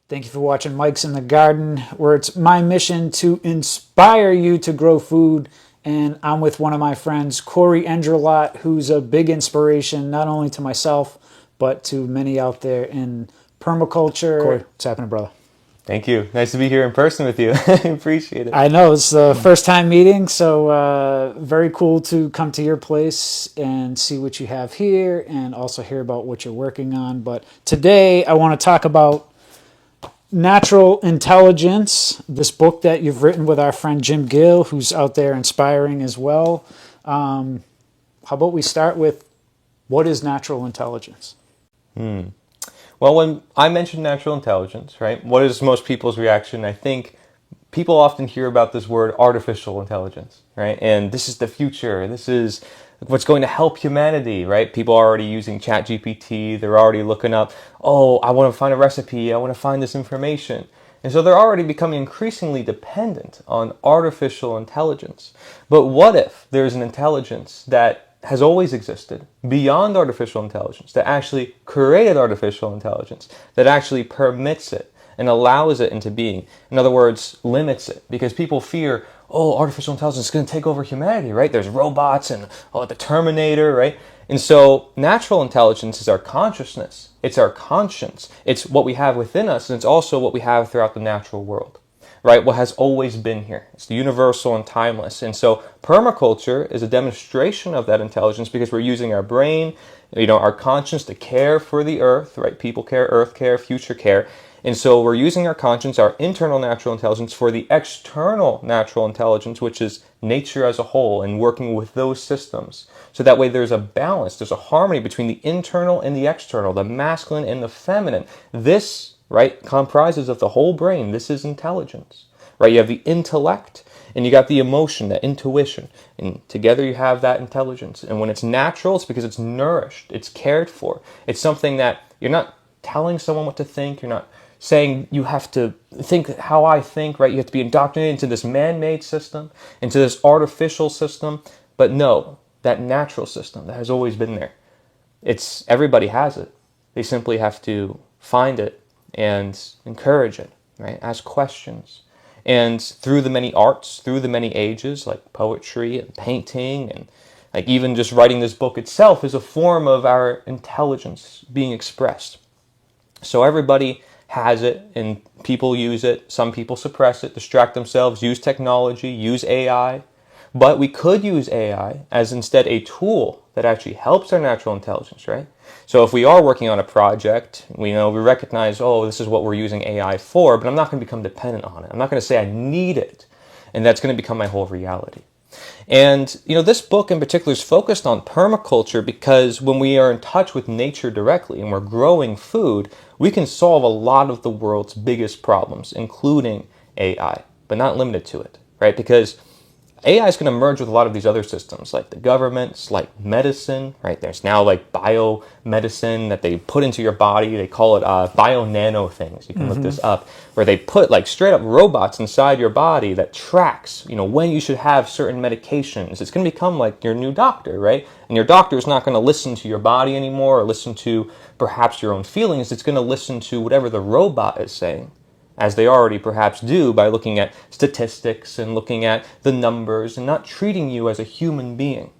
Thank you for watching Mike's in the Garden, where it's my mission to inspire you to grow food. And I'm with one of my friends, Cory Endrulat, who's a big inspiration, not only to myself, but to many out there in permaculture. Cory, what's happening, brother? Thank you. Nice to be here in person with you. I appreciate it. I know, it's the first time meeting, so very cool to come to your place and see what you have here and also hear about what you're working on. But today I want to talk about Natural Intelligence, this book that you've written with our friend Jim Gale, who's out there inspiring as well. How about we start with, what is natural intelligence? Well, when I mention natural intelligence, right, what is most people's reaction? I think people often hear about this word artificial intelligence, right? And this is the future. This is what's going to help humanity, right? People are already using ChatGPT. They're already looking up, oh, I want to find a recipe. I want to find this information. And so they're already becoming increasingly dependent on artificial intelligence. But what if there's an intelligence that has always existed beyond artificial intelligence, that actually created artificial intelligence, that actually permits it and allows it into being? In other words, limits it, because people fear, oh, artificial intelligence is going to take over humanity, right? There's robots and the Terminator, right? And so natural intelligence is our consciousness. It's our conscience. It's what we have within us, and it's also what we have throughout the natural world, right? What has always been here. It's the universal and timeless. And so permaculture is a demonstration of that intelligence, because we're using our brain, our conscience to care for the earth, right? People care, earth care, future care. And so we're using our conscience, our internal natural intelligence, for the external natural intelligence, which is nature as a whole, and working with those systems. So that way there's a balance, there's a harmony between the internal and the external, the masculine and the feminine. This, right, comprises of the whole brain. This is intelligence, right? You have the intellect and you got the emotion, the intuition, and together you have that intelligence. And when it's natural, it's because it's nourished, it's cared for. It's something that you're not telling someone what to think. You're not saying you have to think how I think, right? You have to be indoctrinated into this man-made system, into this artificial system. But no, that natural system that has always been there, everybody has it. They simply have to find it and encourage it, right? Ask questions. And through the many arts, through the many ages, like poetry and painting, and like even just writing this book itself is a form of our intelligence being expressed. So everybody has it, and people use it. Some people suppress it, distract themselves, use technology, use AI. But we could use AI as instead a tool that actually helps our natural intelligence, right? So if we are working on a project, we recognize, oh, this is what we're using AI for, but I'm not going to become dependent on it. I'm not going to say I need it, and that's going to become my whole reality. And, this book in particular is focused on permaculture, because when we are in touch with nature directly and we're growing food, we can solve a lot of the world's biggest problems, including AI, but not limited to it, right? Because AI is going to merge with a lot of these other systems, like the governments, like medicine, right? There's now like biomedicine that they put into your body. They call it bio-nano things. You can look this up, where they put like straight up robots inside your body that tracks, when you should have certain medications. It's going to become like your new doctor, right? And your doctor is not going to listen to your body anymore, or listen to perhaps your own feelings. It's going to listen to whatever the robot is saying, as they already perhaps do by looking at statistics and looking at the numbers and not treating you as a human being.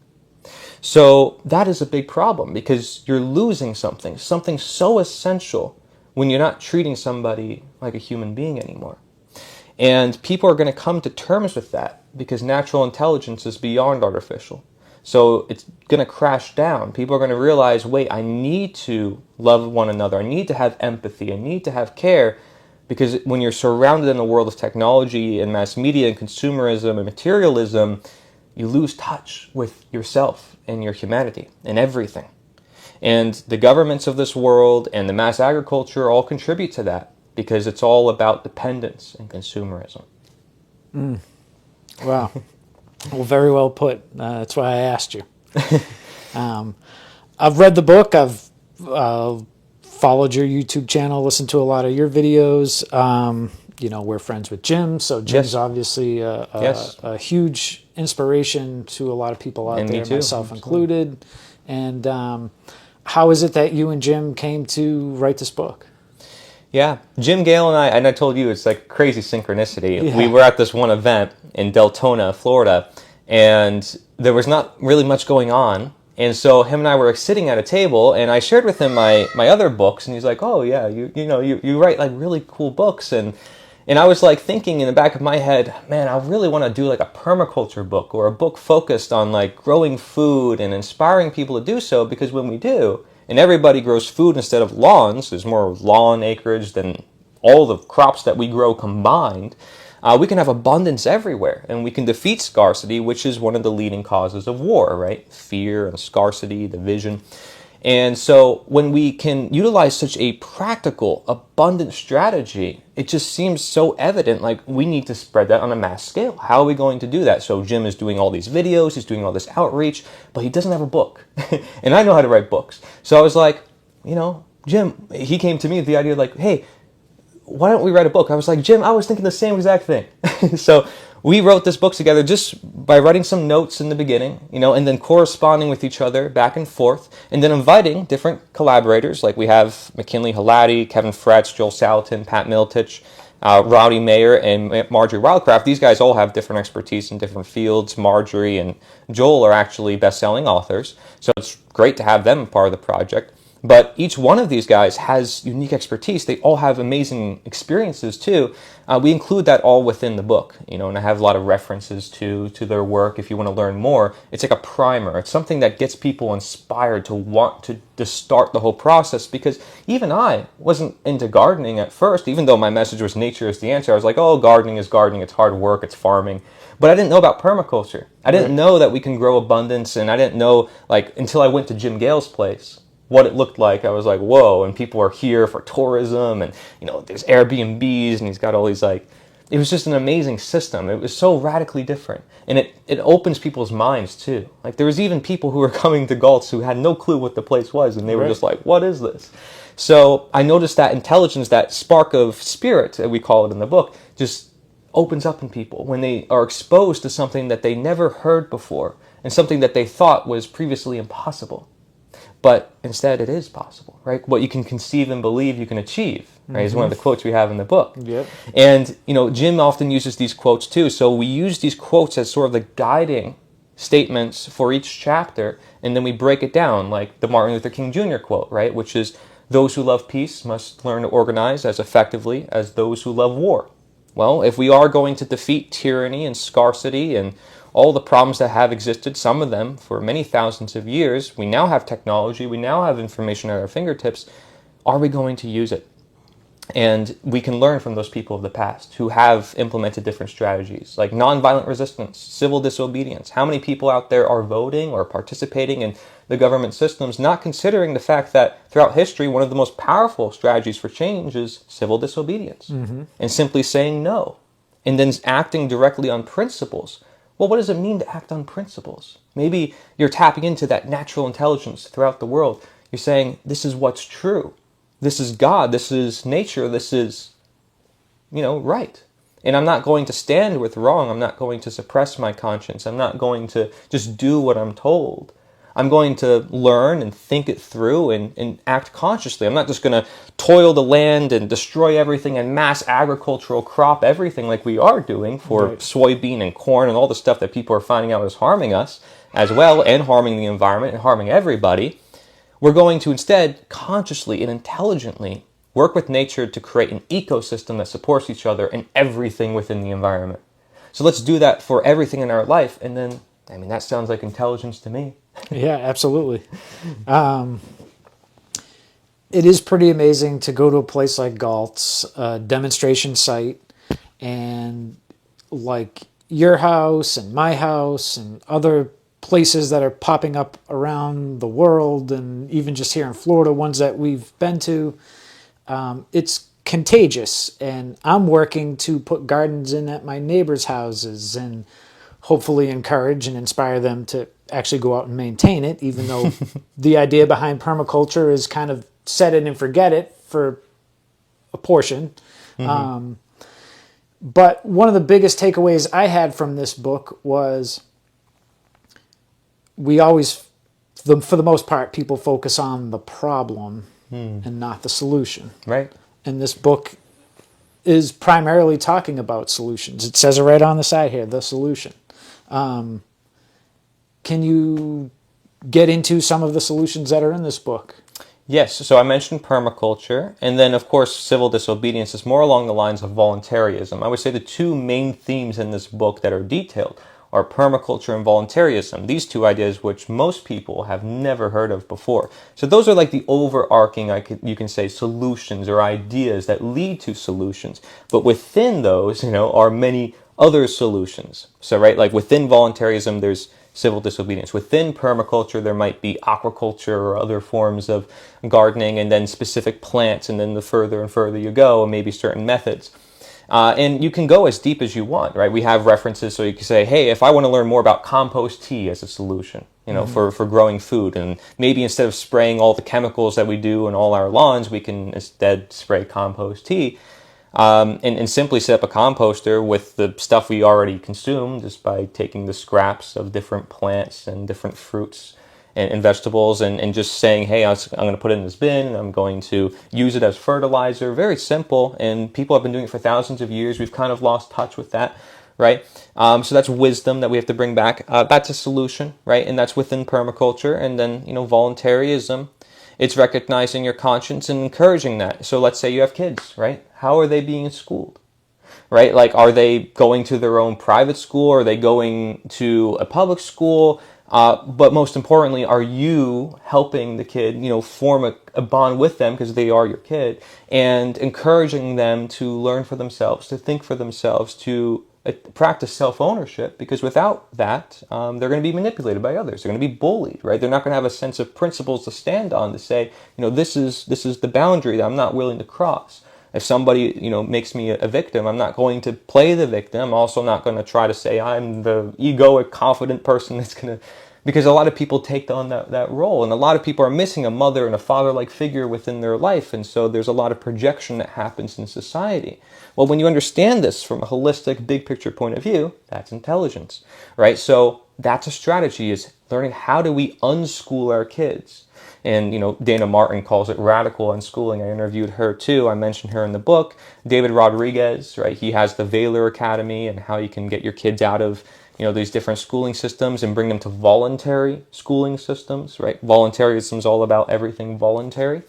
So that is a big problem, because you're losing something so essential when you're not treating somebody like a human being anymore. And people are going to come to terms with that, because natural intelligence is beyond artificial. So it's going to crash down. People are going to realize, wait, I need to love one another. I need to have empathy. I need to have care. Because when you're surrounded in a world of technology and mass media and consumerism and materialism, you lose touch with yourself and your humanity and everything. And the governments of this world and the mass agriculture all contribute to that, because it's all about dependence and consumerism. Wow. Well, very well put. That's why I asked you. I've read the book. I've followed your YouTube channel, listened to a lot of your videos. We're friends with Jim, so Jim's obviously a huge inspiration to a lot of people out there, myself included. And how is it that you and Jim came to write this book? Yeah, Jim Gale and I told you it's like crazy synchronicity. Yeah. We were at this one event in Deltona, Florida, and there was not really much going on. And so him and I were sitting at a table, and I shared with him my other books, and he's like, "Oh yeah, you write like really cool books." And I was like thinking in the back of my head, man, I really want to do like a permaculture book or a book focused on like growing food and inspiring people to do so, because when we do, and everybody grows food instead of lawns, there's more lawn acreage than all the crops that we grow combined, we can have abundance everywhere, and we can defeat scarcity, which is one of the leading causes of war, right? Fear and scarcity, division. And so when we can utilize such a practical, abundant strategy, it just seems so evident, like we need to spread that on a mass scale. How are we going to do that? So Jim is doing all these videos, he's doing all this outreach, but he doesn't have a book. And I know how to write books. So I was like, Jim, he came to me with the idea like, hey, why don't we write a book? I was like, Jim, I was thinking the same exact thing. So we wrote this book together just by writing some notes in the beginning, and then corresponding with each other back and forth, and then inviting different collaborators. Like we have McKinley Hlady, Kevin Fretz, Joel Salatin, Pat Miletich, Rowdy Meyer, and Marjory Wildcraft. These guys all have different expertise in different fields. Marjory and Joel are actually best-selling authors, so it's great to have them part of the project. But each one of these guys has unique expertise. They all have amazing experiences too. We include that all within the book, and I have a lot of references to their work. If you want to learn more, it's like a primer. It's something that gets people inspired to want to start the whole process, because even I wasn't into gardening at first, even though my message was nature is the answer. I was like, oh, gardening is gardening. It's hard work. It's farming. But I didn't know about permaculture. I didn't know that we can grow abundance, and I didn't know, until I went to Jim Gale's place, what it looked like. I was like, whoa, and people are here for tourism, and there's Airbnbs, and he's got all these it was just an amazing system. It was so radically different, and it opens people's minds too. Like there was even people who were coming to Galt's who had no clue what the place was, and they were just like, what is this? So I noticed that intelligence, that spark of spirit that we call it in the book, just opens up in people when they are exposed to something that they never heard before, and something that they thought was previously impossible. But instead, it is possible, right? What you can conceive and believe, you can achieve, right? Is one of the quotes we have in the book. Yep. And, Jim often uses these quotes too. So we use these quotes as sort of the guiding statements for each chapter, and then we break it down, like the Martin Luther King Jr. quote, right? Which is, those who love peace must learn to organize as effectively as those who love war. Well, if we are going to defeat tyranny and scarcity and all the problems that have existed, some of them for many thousands of years, we now have technology, we now have information at our fingertips. Are we going to use it? And we can learn from those people of the past who have implemented different strategies, like nonviolent resistance, civil disobedience. How many people out there are voting or participating in the government systems, not considering the fact that throughout history, one of the most powerful strategies for change is civil disobedience, and simply saying no, and then acting directly on principles. Well, what does it mean to act on principles? Maybe you're tapping into that natural intelligence throughout the world. You're saying, this is what's true. This is God. This is nature. This is, right. And I'm not going to stand with wrong. I'm not going to suppress my conscience. I'm not going to just do what I'm told. I'm going to learn and think it through and act consciously. I'm not just going to toil the land and destroy everything and mass agricultural crop everything like we are doing for soybean and corn and all the stuff that people are finding out is harming us as well, and harming the environment and harming everybody. We're going to instead consciously and intelligently work with nature to create an ecosystem that supports each other and everything within the environment. So let's do that for everything in our life. And then, that sounds like intelligence to me. Yeah, absolutely. It is pretty amazing to go to a place like Galt's, a demonstration site, and like your house and my house and other places that are popping up around the world, and even just here in Florida, ones that we've been to. It's contagious, and I'm working to put gardens in at my neighbors' houses and hopefully encourage and inspire them to actually go out and maintain it, even though the idea behind permaculture is kind of set it and forget it for a portion. But one of the biggest takeaways I had from this book was we always, for the most part, people focus on the problem and not the solution. Right. And this book is primarily talking about solutions. It says it right on the side here, the solution. Can you get into some of the solutions that are in this book? Yes, so I mentioned permaculture, and then of course civil disobedience is more along the lines of voluntarism. I would say the two main themes in this book that are detailed are permaculture and voluntarism. These two ideas which most people have never heard of before. So those are like the overarching, you can say, solutions or ideas that lead to solutions. But within those, are many other solutions. So like within voluntarism, there's civil disobedience. Within permaculture, there might be aquaculture or other forms of gardening, and then specific plants, and then the further and further you go, maybe certain methods. And you can go as deep as you want, right? We have references, so you can say, hey, if I want to learn more about compost tea as a solution, for growing food, and maybe instead of spraying all the chemicals that we do in all our lawns, we can instead spray compost tea. And simply set up a composter with the stuff we already consume, just by taking the scraps of different plants and different fruits and vegetables, and just saying, hey, I'm going to put it in this bin, and I'm going to use it as fertilizer. Very simple, and people have been doing it for thousands of years. We've kind of lost touch with that, right? So that's wisdom that we have to bring back. That's a solution, right? And that's within permaculture. And then, voluntarism. It's recognizing your conscience and encouraging that. So let's say you have kids, right? How are they being schooled? Right? Like, are they going to their own private school? Are they going to a public school? But most importantly, are you helping the kid, form a bond with them because they are your kid, and encouraging them to learn for themselves, to think for themselves, to practice self-ownership, because without that, they're going to be manipulated by others. They're going to be bullied, right? They're not going to have a sense of principles to stand on to say, this is the boundary that I'm not willing to cross. If somebody, makes me a victim, I'm not going to play the victim. I'm also not going to try to say I'm the egoic, confident person that's going to, because a lot of people take on that role, and a lot of people are missing a mother and a father-like figure within their life, and so there's a lot of projection that happens in society. Well, when you understand this from a holistic, big picture point of view, that's intelligence, right? So that's a strategy, is learning how do we unschool our kids. And, Dana Martin calls it radical unschooling. I interviewed her too. I mentioned her in the book. David Rodriguez, right? He has the Valor Academy, and how you can get your kids out of, these different schooling systems and bring them to voluntary schooling systems, right? Voluntarism is all about everything voluntary.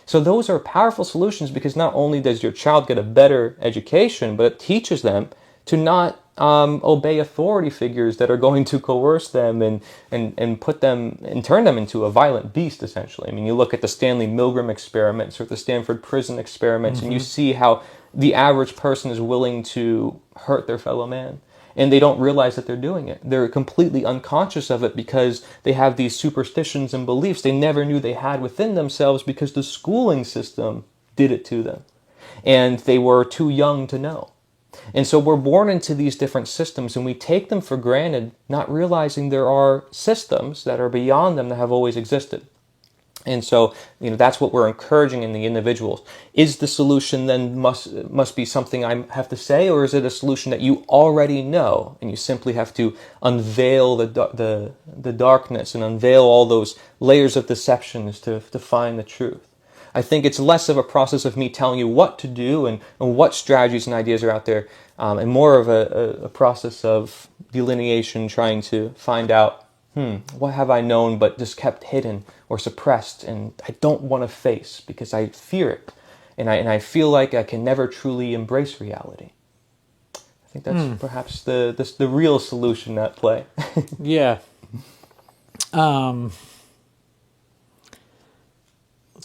So those are powerful solutions, because not only does your child get a better education, but it teaches them to not obey authority figures that are going to coerce them and put them and turn them into a violent beast, essentially. I mean, you look at the Stanley Milgram experiments or the Stanford prison experiments, and you see how the average person is willing to hurt their fellow man. And they don't realize that they're doing it. They're completely unconscious of it, because they have these superstitions and beliefs they never knew they had within themselves, because the schooling system did it to them. And they were too young to know. And so we're born into these different systems, and we take them for granted, not realizing there are systems that are beyond them that have always existed. And so, that's what we're encouraging in the individuals. Is the solution then must be something I have to say, or is it a solution that you already know, and you simply have to unveil the darkness and unveil all those layers of deceptions to find the truth? I think it's less of a process of me telling you what to do and what strategies and ideas are out there, and more of a process of delineation, trying to find out, what have I known but just kept hidden or suppressed, and I don't want to face because I fear it, and I feel like I can never truly embrace reality. I think that's perhaps the real solution at play. Yeah. Let's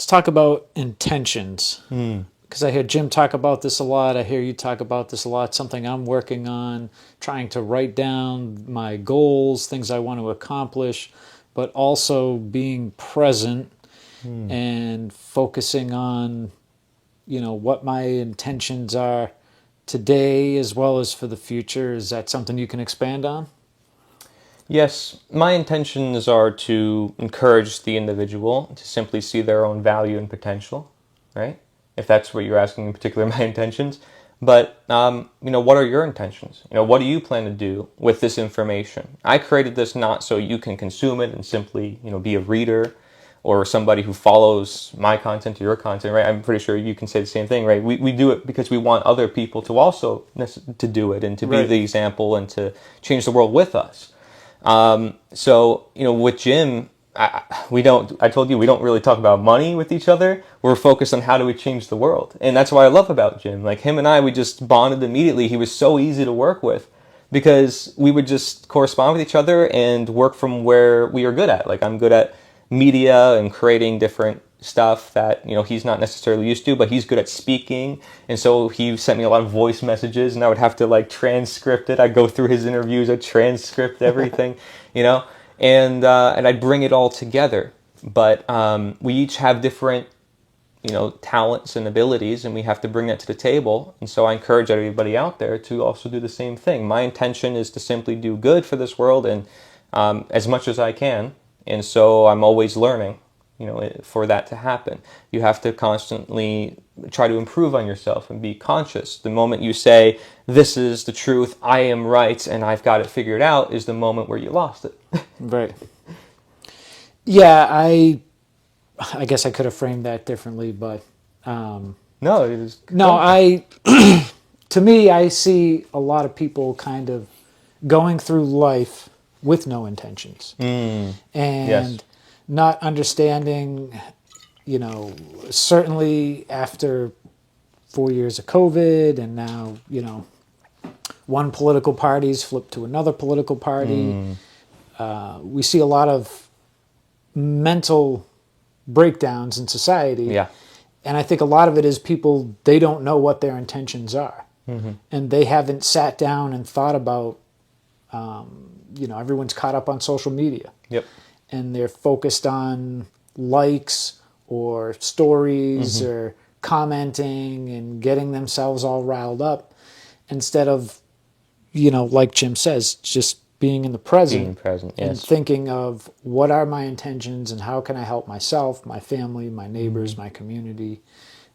talk about intentions. Because I hear Jim talk about this a lot. I hear you talk about this a lot. Something I'm working on, trying to write down my goals, things I want to accomplish, but also being present and focusing on, what my intentions are today as well as for the future. Is that something you can expand on? Yes, my intentions are to encourage the individual to simply see their own value and potential, right? If that's what you're asking, in particular, my intentions. But, what are your intentions? What do you plan to do with this information? I created this not so you can consume it and simply, be a reader, or somebody who follows my content or your content, right? I'm pretty sure you can say the same thing, right? We do it because we want other people to also to do it and to be Right. the example and to change the world with us. So, with Jim, I told you we don't really talk about money with each other. We're focused on how do we change the world. And that's what I love about Jim. Like him and I, we just bonded immediately. He was so easy to work with because we would just correspond with each other and work from where we are good at. Like I'm good at media and creating different stuff that he's not necessarily used to, but he's good at speaking, and so he sent me a lot of voice messages and I would have to like transcript it. I'd go through his interviews, I'd transcript everything, and I'd bring it all together. But we each have different talents and abilities, and we have to bring that to the table. And so I encourage everybody out there to also do the same thing. My intention is to simply do good for this world, and as much as I can. And so I'm always learning, for that to happen. You have to constantly try to improve on yourself and be conscious. The moment you say, this is the truth, I am right, and I've got it figured out, is the moment where you lost it. Right. Yeah, I guess I could have framed that differently, but No, it is. no, to me, I see a lot of people kind of going through life with no intentions and Yes. not understanding, certainly after 4 years of COVID and now, one political party's flipped to another political party. We see a lot of mental breakdowns in society. Yeah. And I think a lot of it is people, they don't know what their intentions are. And they haven't sat down and thought about, everyone's caught up on social media. Yep. And they're focused on likes or stories or commenting and getting themselves all riled up instead of, like Jim says, just being in the present. Being present, And yes. thinking of what are my intentions and how can I help myself, my family, my neighbors, my community.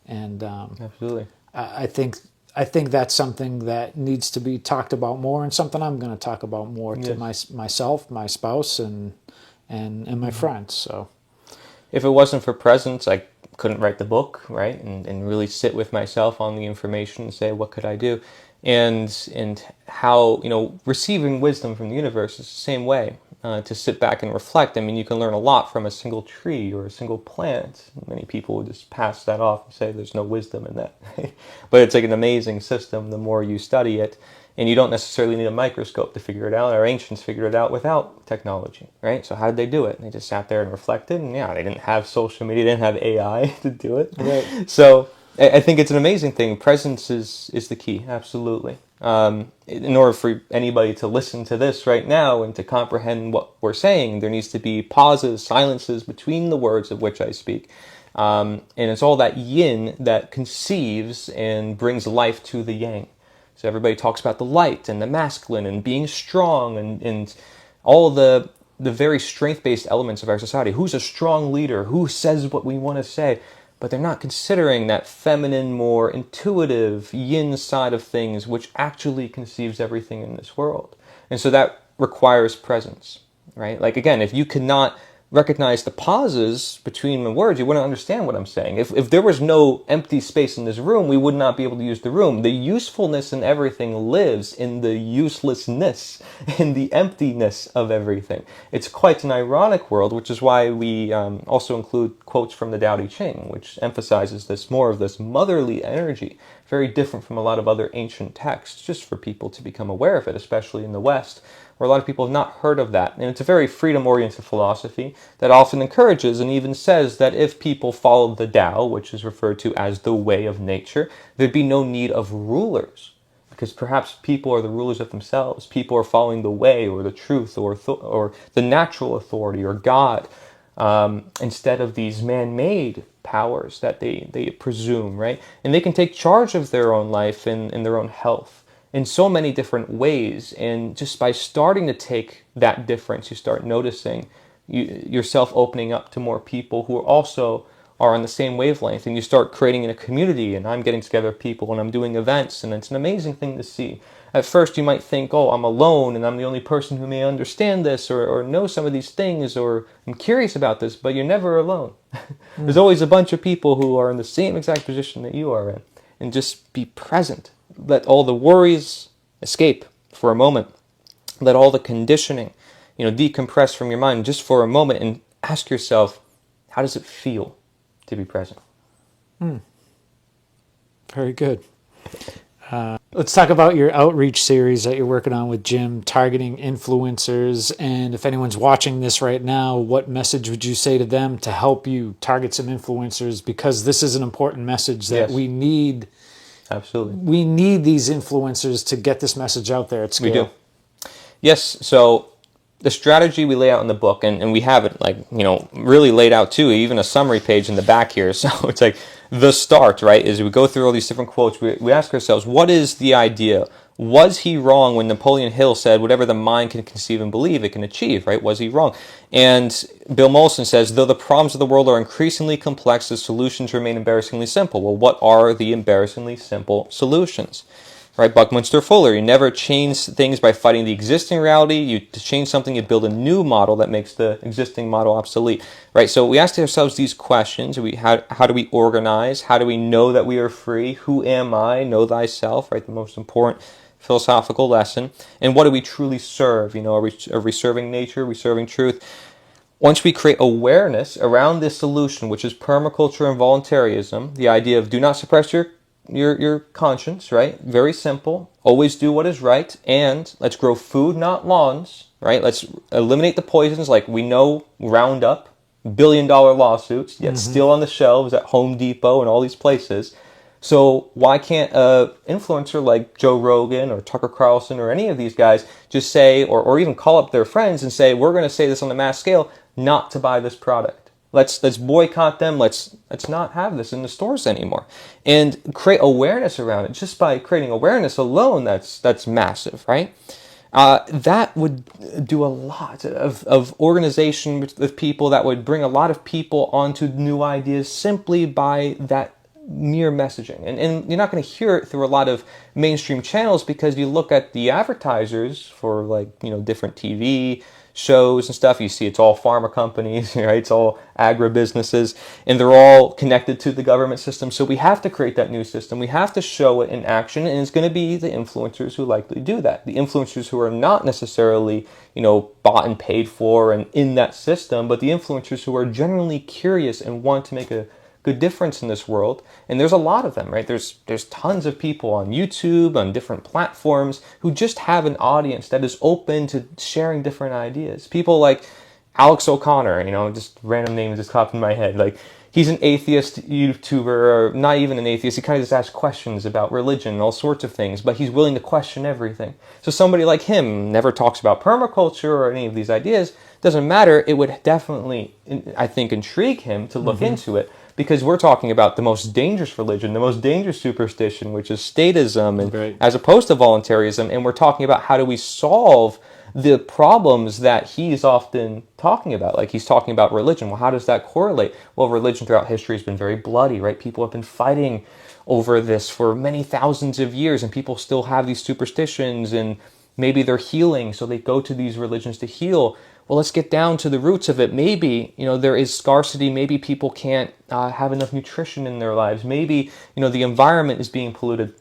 And Absolutely. I think that's something that needs to be talked about more, and something I'm going to talk about more to myself, my spouse, and my friends. So, If it wasn't for presence, I couldn't write the book, right? And really sit with myself on the information and say, what could I do? And how, receiving wisdom from the universe is the same way. To sit back and reflect. I mean, you can learn a lot from a single tree or a single plant. Many people would just pass that off and say there's no wisdom in that. But it's like an amazing system the more you study it. And you don't necessarily need a microscope to figure it out. Our ancients figured it out without technology, right? So how did they do it? They just sat there and reflected. And they didn't have social media, they didn't have AI to do it. right. So I think it's an amazing thing. Presence is the key, absolutely. In order for anybody to listen to this right now and to comprehend what we're saying, there needs to be pauses, silences between the words of which I speak. And it's all that yin that conceives and brings life to the yang. So everybody talks about the light and the masculine and being strong and all the very strength-based elements of our society. Who's a strong leader? Who says what we want to say? But they're not considering that feminine, more intuitive yin side of things, which actually conceives everything in this world. And so that requires presence, right? Like, again, if you cannot recognize the pauses between the words, you wouldn't understand what I'm saying. If there was no empty space in this room, we would not be able to use the room. The usefulness in everything lives in the uselessness, in the emptiness of everything. It's quite an ironic world, which is why we also include quotes from the Tao Te Ching, which emphasizes this more of this motherly energy, very different from a lot of other ancient texts, just for people to become aware of it, especially in the West, where a lot of people have not heard of that. And it's a very freedom-oriented philosophy that often encourages and even says that if people followed the Tao, which is referred to as the way of nature, there'd be no need of rulers. Because perhaps people are the rulers of themselves. People are following the way or the truth or the natural authority or God, instead of these man-made powers that they presume, right? And they can take charge of their own life and their own health in so many different ways. And just by starting to take that difference, you start noticing yourself opening up to more people who are also are on the same wavelength, and you start creating in a community, and I'm getting together with people and I'm doing events, and it's an amazing thing to see. At first you might think, oh, I'm alone and I'm the only person who may understand this or know some of these things or I'm curious about this, but you're never alone. There's always a bunch of people who are in the same exact position that you are in. And just be present. Let all the worries escape for a moment. Let all the conditioning, decompress from your mind just for a moment and ask yourself, how does it feel to be present? Very good. Let's talk about your outreach series that you're working on with Jim, targeting influencers. And if anyone's watching this right now, what message would you say to them to help you target some influencers? Because this is an important message that we need. Absolutely. We need these influencers to get this message out there at scale. We do. Yes. So the strategy we lay out in the book, and we have it really laid out too, even a summary page in the back here. So it's like the start, right, is we go through all these different quotes. We ask ourselves, what is the idea? Was he wrong when Napoleon Hill said, whatever the mind can conceive and believe, it can achieve, right? Was he wrong? And Bill Mollison says, though the problems of the world are increasingly complex, the solutions remain embarrassingly simple. Well, what are the embarrassingly simple solutions? Right, Buckminster Fuller, you never change things by fighting the existing reality. To change something, you build a new model that makes the existing model obsolete. Right, so we ask ourselves these questions. How do we organize? How do we know that we are free? Who am I? Know thyself, right, the most important philosophical lesson. And what do we truly serve? Are we serving nature? Are we serving truth? Once we create awareness around this solution, which is permaculture and voluntarism, the idea of do not suppress your conscience, right? Very simple. Always do what is right, and let's grow food, not lawns, right? Let's eliminate the poisons like we know Roundup, billion-dollar lawsuits, yet still on the shelves at Home Depot and all these places. So why can't an influencer like Joe Rogan or Tucker Carlson or any of these guys just say, or even call up their friends and say, we're going to say this on a mass scale, not to buy this product. Let's boycott them. Let's not have this in the stores anymore, and create awareness around it. Just by creating awareness alone, that's massive, right? That would do a lot of organization with people. That would bring a lot of people onto new ideas simply by that mere messaging. And you're not going to hear it through a lot of mainstream channels because you look at the advertisers for different TV shows and stuff, you see it's all pharma companies, right? It's all agribusinesses, and they're all connected to the government system. So we have to create that new system. We have to show it in action, and it's going to be the influencers who likely do that. The influencers who are not necessarily, bought and paid for and in that system, but the influencers who are genuinely curious and want to make a good difference in this world. And there's a lot of them, right? There's tons of people on YouTube, on different platforms, who just have an audience that is open to sharing different ideas. People like Alex O'Connor, just random names just popped in my head. Like, he's an atheist YouTuber, or not even an atheist. He kind of just asks questions about religion and all sorts of things, but he's willing to question everything. So somebody like him never talks about permaculture or any of these ideas. Doesn't matter. It would definitely, I think, intrigue him to look into it. Because we're talking about the most dangerous religion, the most dangerous superstition, which is statism, and as opposed to voluntarism. And we're talking about how do we solve the problems that he's often talking about. Like, he's talking about religion. Well, how does that correlate? Well, religion throughout history has been very bloody, right? People have been fighting over this for many thousands of years, and people still have these superstitions, and maybe they're healing, so they go to these religions to heal. Well, let's get down to the roots of it. Maybe, there is scarcity. Maybe people can't have enough nutrition in their lives. Maybe, the environment is being polluted.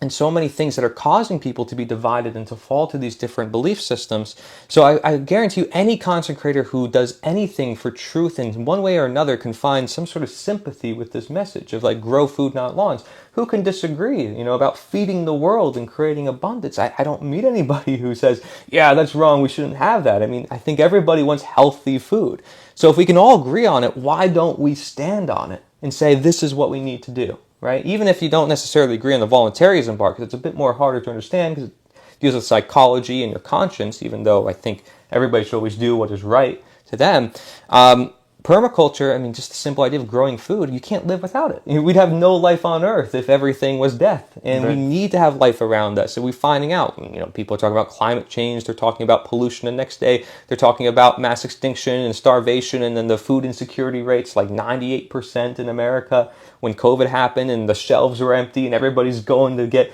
And so many things that are causing people to be divided and to fall to these different belief systems. So I guarantee you, any content creator who does anything for truth in one way or another can find some sort of sympathy with this message of grow food, not lawns. Who can disagree, about feeding the world and creating abundance? I don't meet anybody who says, yeah, that's wrong, we shouldn't have that. I mean, I think everybody wants healthy food. So if we can all agree on it, why don't we stand on it and say, this is what we need to do? Right? Even if you don't necessarily agree on the voluntarism part, because it's a bit more harder to understand because it deals with psychology and your conscience, even though I think everybody should always do what is right to them. permaculture, I mean, just the simple idea of growing food, you can't live without it. We'd have no life on Earth if everything was death. And we need to have life around us. So we're finding out, people are talking about climate change, they're talking about pollution the next day, they're talking about mass extinction and starvation, and then the food insecurity rates, like 98% in America when COVID happened and the shelves were empty and everybody's going to get,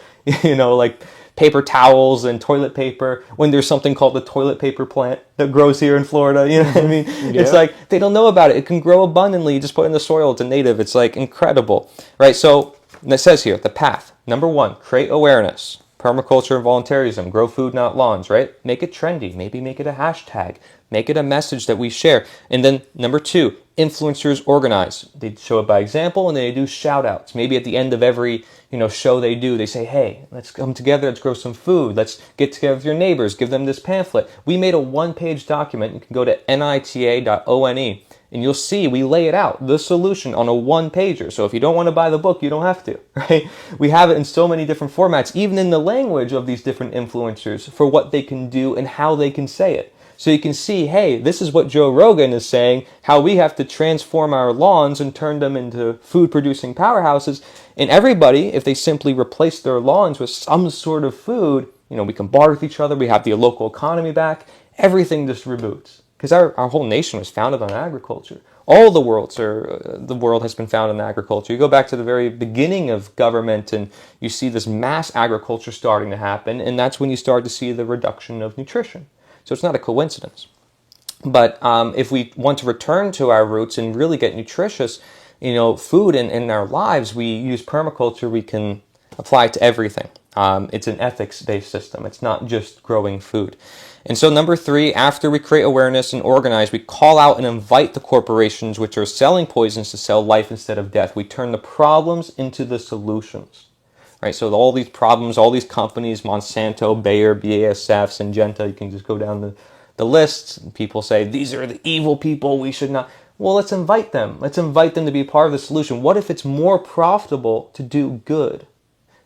like paper towels and toilet paper when there's something called the toilet paper plant that grows here in Florida. You know what I mean? Yeah. It's like they don't know about it. It can grow abundantly. You just put it in the soil. It's a native. It's like incredible, right? So it says here, the path. Number 1, create awareness. Permaculture and voluntarism. Grow food, not lawns, right? Make it trendy. Maybe make it a hashtag. Make it a message that we share. And then number 2, influencers organize. They show it by example, and they do shout outs. Maybe at the end of every show they do, they say, hey, let's come together, let's grow some food, let's get together with your neighbors, give them this pamphlet. We made a 1-page document. You can go to nita.one, and you'll see we lay it out, the solution, on a 1-pager. So if you don't want to buy the book, you don't have to, right? We have it in so many different formats, even in the language of these different influencers, for what they can do and how they can say it. So you can see, hey, this is what Joe Rogan is saying, how we have to transform our lawns and turn them into food-producing powerhouses. And everybody, if they simply replace their lawns with some sort of food, we can barter with each other, we have the local economy back, everything just reboots. Because our whole nation was founded on agriculture. All the world has been founded on agriculture. You go back to the very beginning of government and you see this mass agriculture starting to happen, and that's when you start to see the reduction of nutrition. So it's not a coincidence. But if we want to return to our roots and really get nutritious, food in our lives, we use permaculture. We can apply it to everything. It's an ethics-based system. It's not just growing food. And so number 3, after we create awareness and organize, we call out and invite the corporations which are selling poisons to sell life instead of death. We turn the problems into the solutions. Right, so all these problems, all these companies, Monsanto, Bayer, BASF, Syngenta, you can just go down the list. And people say, these are the evil people, we should not. Well, let's invite them. Let's invite them to be part of the solution. What if it's more profitable to do good?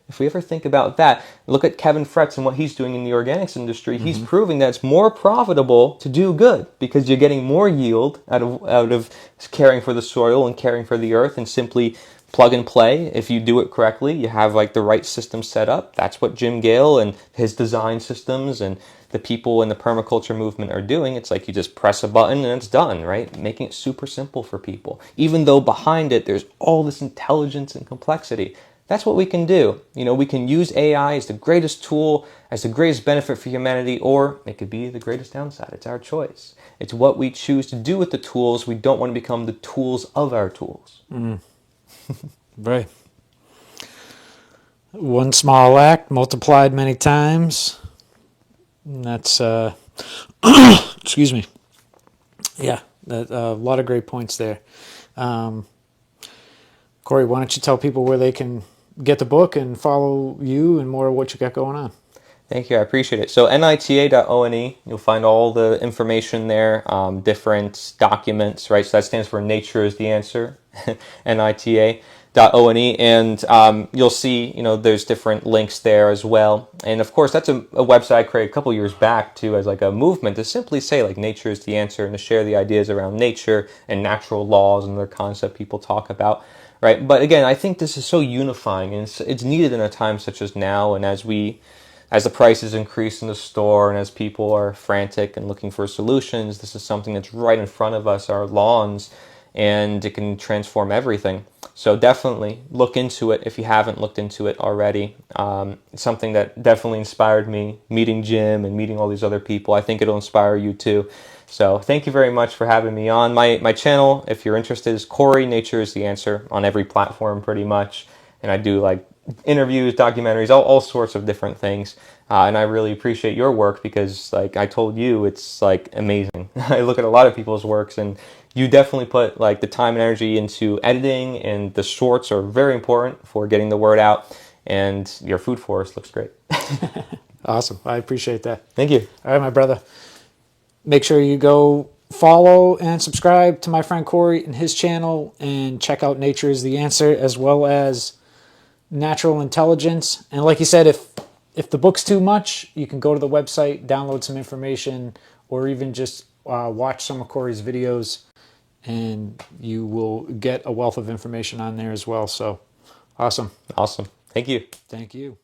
If we ever think about that, look at Kevin Fretz and what he's doing in the organics industry. He's proving that it's more profitable to do good because you're getting more yield out of caring for the soil and caring for the earth and simply plug and play. If you do it correctly, you have like the right system set up. That's what Jim Gale and his design systems and the people in the permaculture movement are doing. It's like you just press a button and it's done, right? Making it super simple for people. Even though behind it, there's all this intelligence and complexity. That's what we can do. We can use AI as the greatest tool, as the greatest benefit for humanity, or it could be the greatest downside. It's our choice. It's what we choose to do with the tools. We don't want to become the tools of our tools. Right. One small act multiplied many times. And that's, excuse me. Yeah, a lot of great points there. Cory, why don't you tell people where they can get the book and follow you and more of what you got going on? Thank you. I appreciate it. So nita.one, you'll find all the information there, different documents, right? So that stands for Nature is the Answer, nita.one. And you'll see, there's different links there as well. And of course, that's a website I created a couple years back too, as like a movement to simply say like nature is the answer and to share the ideas around nature and natural laws and their concept people talk about. Right. But again, I think this is so unifying and it's needed in a time such as now. And as the prices increase in the store and as people are frantic and looking for solutions, this is something that's right in front of us, our lawns, and it can transform everything. So definitely look into it if you haven't looked into it already. It's something that definitely inspired me, meeting Jim and meeting all these other people. I think it'll inspire you too. So thank you very much for having me on. My channel, if you're interested, is Cory Nature is the Answer on every platform pretty much. And I do like interviews, documentaries, all sorts of different things. And I really appreciate your work because like I told you, it's like amazing. I look at a lot of people's works and you definitely put like the time and energy into editing, and the shorts are very important for getting the word out, and your food forest looks great. Awesome. I appreciate that. Thank you. All right, my brother. Make sure you go follow and subscribe to my friend Cory and his channel and check out Nature is the Answer as well as Natural Intelligence. And like you said, if the book's too much, you can go to the website, download some information, or even just watch some of Cory's videos and you will get a wealth of information on there as well. So awesome. Awesome. Thank you. Thank you.